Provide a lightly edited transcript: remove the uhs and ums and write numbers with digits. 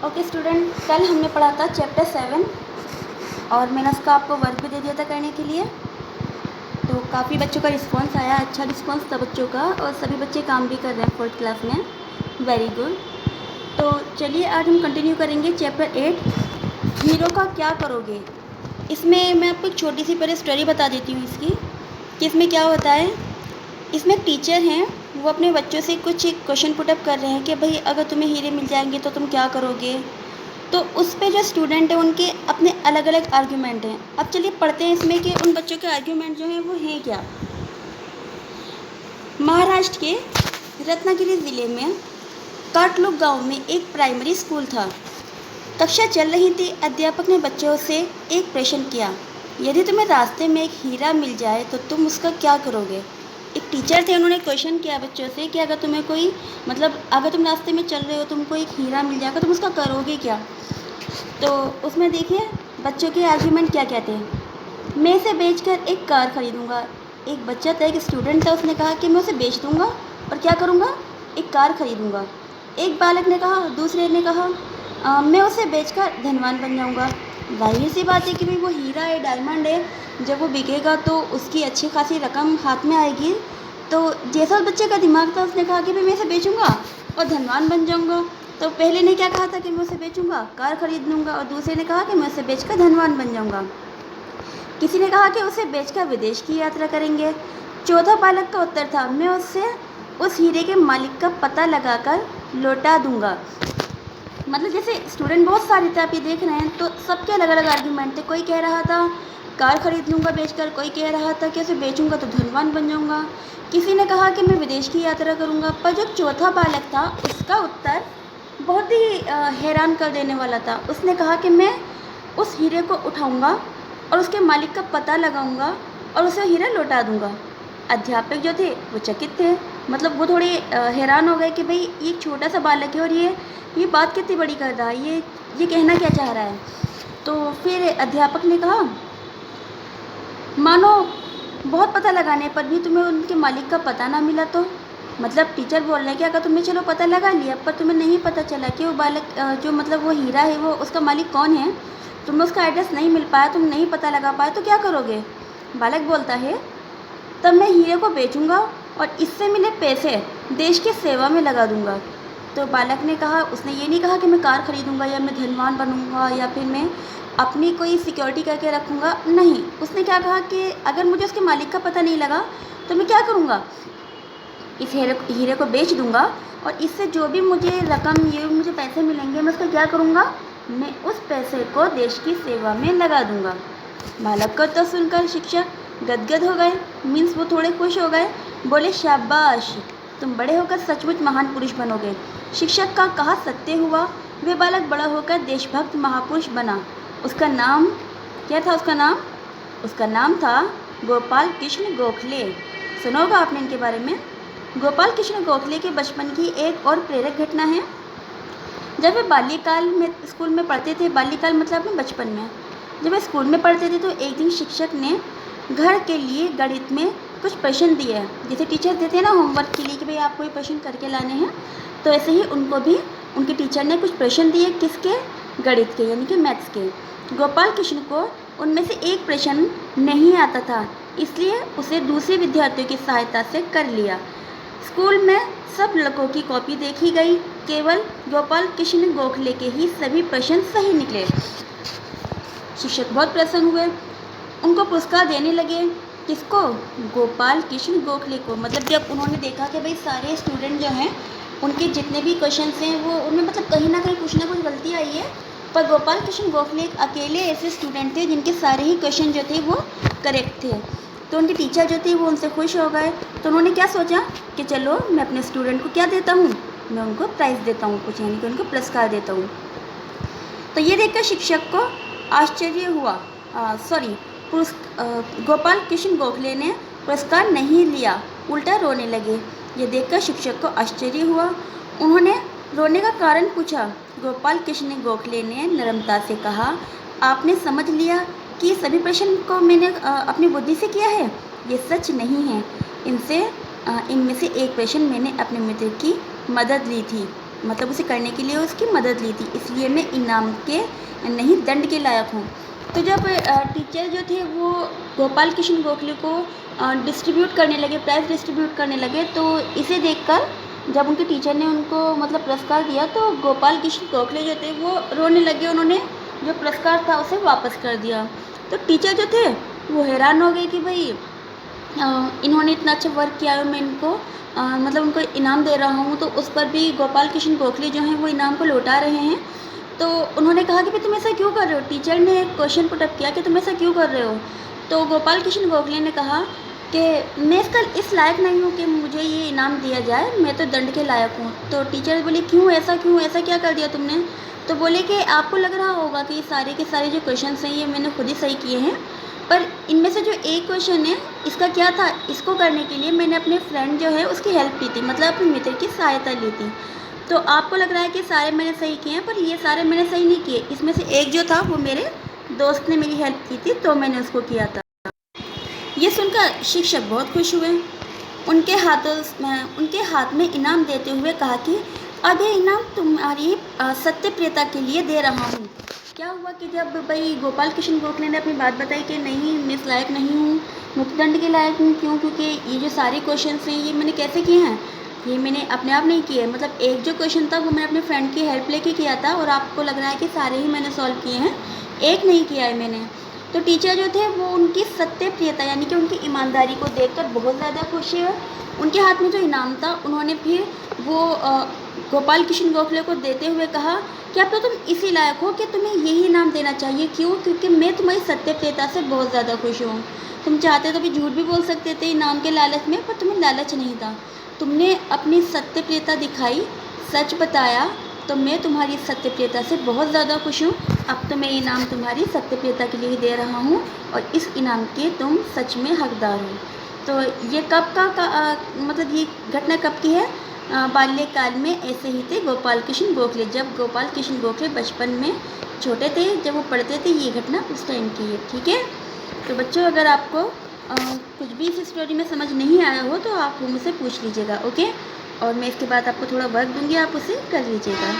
Okay student, कल हमने पढ़ा था चैप्टर 7 और मैंने उसका आपको वर्क भी दे दिया था करने के लिए। तो काफ़ी बच्चों का रिस्पांस आया, अच्छा रिस्पांस था बच्चों का, और सभी बच्चे काम भी कर रहे हैं 4th क्लास में। Very good. तो चलिए आज हम कंटिन्यू करेंगे चैप्टर 8, हीरो का क्या करोगे। इसमें मैं आपको एक छोटी सी पहले स्टोरी बता देती हूँ इसकी, कि इसमें क्या होता है। इसमें टीचर हैं, वो अपने बच्चों से कुछ क्वेश्चन पुटअप कर रहे हैं कि भाई अगर तुम्हें हीरे मिल जाएंगे तो तुम क्या करोगे। तो उस पे जो स्टूडेंट है उनके अपने अलग अलग आर्ग्यूमेंट हैं। अब चलिए पढ़ते हैं इसमें कि उन बच्चों के आर्ग्यूमेंट जो हैं वो हैं क्या। महाराष्ट्र के रत्नागिरी ज़िले में काटलुक गांव में एक प्राइमरी स्कूल था। कक्षा चल रही थी। अध्यापक ने बच्चों से एक प्रश्न किया, यदि तुम्हें रास्ते में एक हीरा मिल जाए तो तुम उसका क्या करोगे। एक टीचर थे, उन्होंने क्वेश्चन किया बच्चों से कि अगर तुम्हें कोई अगर तुम रास्ते में चल रहे हो, तुमको एक हीरा मिल जाएगा, तुम उसका करोगे क्या। तो उसमें देखिए बच्चों के आर्ग्यूमेंट क्या कहते हैं। मैं इसे बेचकर एक कार खरीदूंगा। एक बच्चा था, एक स्टूडेंट था, उसने कहा कि मैं उसे बेच दूंगा और क्या करूंगा, एक कार खरीदूंगा। एक बालक ने कहा, दूसरे ने कहा मैं उसे बेचकर धनवान बन जाऊंगा। जाहिर सी बात है कि भाई वो हीरा है, डायमंड है, जब वो बिकेगा तो उसकी अच्छी खासी रकम हाथ में आएगी। तो जैसा उस बच्चे का दिमाग था, उसने कहा कि भाई मैं इसे बेचूंगा और धनवान बन जाऊंगा। तो पहले ने क्या कहा था कि मैं उसे बेचूंगा, कार खरीद लूँगा, और दूसरे ने कहा कि मैं उसे बेचकर धनवान बन जाऊंगा। किसी ने कहा कि उसे बेचकर विदेश की यात्रा करेंगे। चौथा बालक का उत्तर था, मैं उससे उस हीरे के मालिक का पता लगाकर लौटा दूंगा। मतलब जैसे स्टूडेंट बहुत सारे थे, आप ये देख रहे हैं, तो सबके अलग अलग आर्ग्यूमेंट थे। कोई कह रहा था कार खरीद लूँगा बेचकर, कोई कह रहा था कि उसे बेचूंगा तो धनवान बन जाऊंगा, किसी ने कहा कि मैं विदेश की यात्रा करूंगा। पर जो चौथा बालक था उसका उत्तर बहुत ही हैरान कर देने वाला था। उसने कहा कि मैं उस हीरे को उठाऊंगा और उसके मालिक का पता लगाऊंगा और उसे हीरा लौटा दूंगा। अध्यापक जो थे वो चकित थे, मतलब वो थोड़े हैरान हो गए कि भाई ये छोटा सा बालक है और ये बात कितनी बड़ी कर रहा है, ये कहना क्या चाह रहा है। तो फिर अध्यापक ने कहा, मानो बहुत पता लगाने पर भी तुम्हें उनके मालिक का पता ना मिला तो। मतलब टीचर बोल रहे हैं कि अगर तुमने चलो पता लगा लिया पर तुम्हें नहीं पता चला कि वो बालक जो वो हीरा है वो उसका मालिक कौन है, तुम्हें उसका एड्रेस नहीं मिल पाया, तुम नहीं पता लगा पाए, तो क्या करोगे। बालक बोलता है, तब मैं हीरे को बेचूंगा और इससे मिले पैसे देश की सेवा में लगा दूंगा। तो बालक ने कहा, उसने ये नहीं कहा कि मैं कार खरीदूंगा या मैं धनवान बनूंगा या फिर मैं अपनी कोई सिक्योरिटी करके रखूंगा, नहीं। उसने क्या कहा कि अगर मुझे उसके मालिक का पता नहीं लगा तो मैं क्या करूंगा, इस हीरे को बेच दूंगा और इससे जो भी मुझे रकम, ये मुझे पैसे मिलेंगे, मैं उसका क्या करूंगा, मैं उस पैसे को देश की सेवा में लगा दूंगा। बालक को तो सुनकर शिक्षक गदगद हो गए, मीन्स वो थोड़े खुश हो गए। बोले, शाबाश, तुम बड़े होकर सचमुच महान पुरुष बनोगे। शिक्षक का कहा सत्य हुआ। वे बालक बड़ा होकर देशभक्त महापुरुष बना। उसका नाम क्या था, उसका नाम था गोपाल कृष्ण गोखले। सुना होगा आपने इनके बारे में। गोपाल कृष्ण गोखले के बचपन की एक और प्रेरक घटना है। जब वे बाल्यकाल में स्कूल में पढ़ते थे, बाल्यकाल मतलब अपने बचपन में, जब वे स्कूल में पढ़ते थे तो एक दिन शिक्षक ने घर के लिए गणित में कुछ प्रश्न दिए हैं। जैसे टीचर देते हैं ना होमवर्क के लिए कि भाई आपको ये प्रश्न करके लाने हैं, तो ऐसे ही उनको भी उनके टीचर ने कुछ प्रश्न दिए। किसके, गणित के, यानी कि मैथ्स के। गोपाल कृष्ण को उनमें से एक प्रश्न नहीं आता था, इसलिए उसे दूसरे विद्यार्थियों की सहायता से कर लिया। स्कूल में सब लड़कों की कॉपी देखी गई, केवल गोपाल कृष्ण गोखले के ही सभी प्रश्न सही निकले। शिक्षक बहुत प्रसन्न हुए, उनको पुरस्कार देने लगे। किसको, गोपाल कृष्ण गोखले को। मतलब जब उन्होंने देखा कि भाई सारे स्टूडेंट जो हैं उनके जितने भी क्वेश्चन हैं वो उनमें मतलब कहीं ना कुछ गलती आई है, पर गोपाल कृष्ण गोखले एक अकेले ऐसे स्टूडेंट थे जिनके सारे ही क्वेश्चन जो थे वो करेक्ट थे। तो उनके टीचर जो थे वो उनसे खुश हो गए। तो उन्होंने क्या सोचा कि चलो मैं अपने स्टूडेंट को क्या देता हूँ, मैं उनको प्राइज़ देता हूँ कुछ, यानी कि उनको पुरस्कार देता हूँ। तो ये देखकर शिक्षक को आश्चर्य हुआ। गोपाल कृष्ण गोखले ने पुरस्कार नहीं लिया, उल्टा रोने लगे। ये देखकर शिक्षक को आश्चर्य हुआ। उन्होंने रोने का कारण पूछा। गोपाल कृष्ण गोखले ने नम्रता से कहा, आपने समझ लिया कि सभी प्रश्न को मैंने अपनी बुद्धि से किया है, ये सच नहीं है। इनमें से एक प्रश्न मैंने अपने मित्र की मदद ली थी। मतलब उसे करने के लिए उसकी मदद ली थी, इसलिए मैं इनाम के नहीं दंड के लायक हूँ। तो जब टीचर जो थे वो गोपाल कृष्ण गोखले को डिस्ट्रीब्यूट करने लगे, प्राइज़ डिस्ट्रीब्यूट करने लगे, तो इसे देखकर जब उनके टीचर ने उनको मतलब पुरस्कार दिया तो गोपाल कृष्ण गोखले जो थे वो रोने लगे। उन्होंने जो पुरस्कार था उसे वापस कर दिया। तो टीचर जो थे वो हैरान हो गए कि भाई इन्होंने इतना अच्छा वर्क किया है, मैं इनको मतलब उनको इनाम दे रहा हूँ, तो उस पर भी गोपाल कृष्ण गोखले जो हैं वो इनाम को लौटा रहे हैं। तो उन्होंने कहा कि भाई तुम ऐसा क्यों कर रहे हो। टीचर ने एक क्वेश्चन पुटअप किया कि तुम ऐसा क्यों कर रहे हो। तो गोपाल कृष्ण गोखले ने कहा कि मैं इसका इस लायक नहीं हूँ कि मुझे ये इनाम दिया जाए, मैं तो दंड के लायक हूँ। तो टीचर बोले क्यों, ऐसा क्या कर दिया तुमने। तो बोले कि आपको लग रहा होगा कि सारे के सारे जो क्वेश्चंस हैं ये मैंने खुद ही सही किए हैं, पर इनमें से जो एक क्वेश्चन है इसका क्या था, इसको करने के लिए मैंने अपने फ्रेंड जो है उसकी हेल्प ली थी, मतलब अपने मित्र की सहायता ली थी। तो आपको लग रहा है कि सारे मैंने सही किए हैं, पर ये सारे मैंने सही नहीं किए। इसमें से एक जो था वो मेरे दोस्त ने मेरी हेल्प की थी, तो मैंने उसको किया था। ये सुनकर शिक्षक बहुत खुश हुए। उनके हाथ में इनाम देते हुए कहा कि अब ये इनाम तुम्हारी सत्यप्रियता के लिए दे रहा हूँ। क्या हुआ कि जब भाई गोपाल कृष्ण गोखले ने अपनी बात बताई कि नहीं मैं इस लायक नहीं हूँ, मुक्तदंड के लायक हूँ, क्यों, क्योंकि ये जो सारे क्वेश्चन हैं ये मैंने कैसे किए हैं, ये मैंने अपने आप नहीं किए। मतलब एक जो क्वेश्चन था वो मैंने अपने फ्रेंड की हेल्प लेके किया था, और आपको लग रहा है कि सारे ही मैंने सॉल्व किए हैं, एक नहीं किया है मैंने। तो टीचर जो थे वो उनकी सत्यप्रियता यानी कि उनकी ईमानदारी को देखकर बहुत ज़्यादा खुश हुए। उनके हाथ में जो इनाम था उन्होंने फिर वो गोपाल कृष्ण गोखले को देते हुए कहा कि अब तो तुम इसी लायक हो कि तुम्हें यही इनाम देना चाहिए। क्यों, क्योंकि मैं तुम्हारी सत्यप्रियता से बहुत ज़्यादा खुश हूँ। तुम चाहते तो भी झूठ भी बोल सकते थे इनाम के लालच में, पर तुम्हें लालच नहीं था। तुमने अपनी सत्यप्रियता दिखाई, सच बताया, तो मैं तुम्हारी सत्यप्रियता से बहुत ज़्यादा खुश हूँ। अब तो मैं इनाम तुम्हारी सत्यप्रियता के लिए ही दे रहा हूँ, और इस इनाम के तुम सच में हकदार हो। तो ये कब मतलब ये घटना कब की है, बाल्यकाल में ऐसे ही थे गोपाल कृष्ण गोखले। जब गोपाल कृष्ण गोखले बचपन में छोटे थे, जब वो पढ़ते थे, ये घटना उस टाइम की है। ठीक है, तो बच्चों अगर आपको कुछ भी इस स्टोरी में समझ नहीं आया हो तो आप मुझसे पूछ लीजिएगा, ओके। और मैं इसके बाद आपको थोड़ा वर्क दूंगी, आप उसे कर लीजिएगा।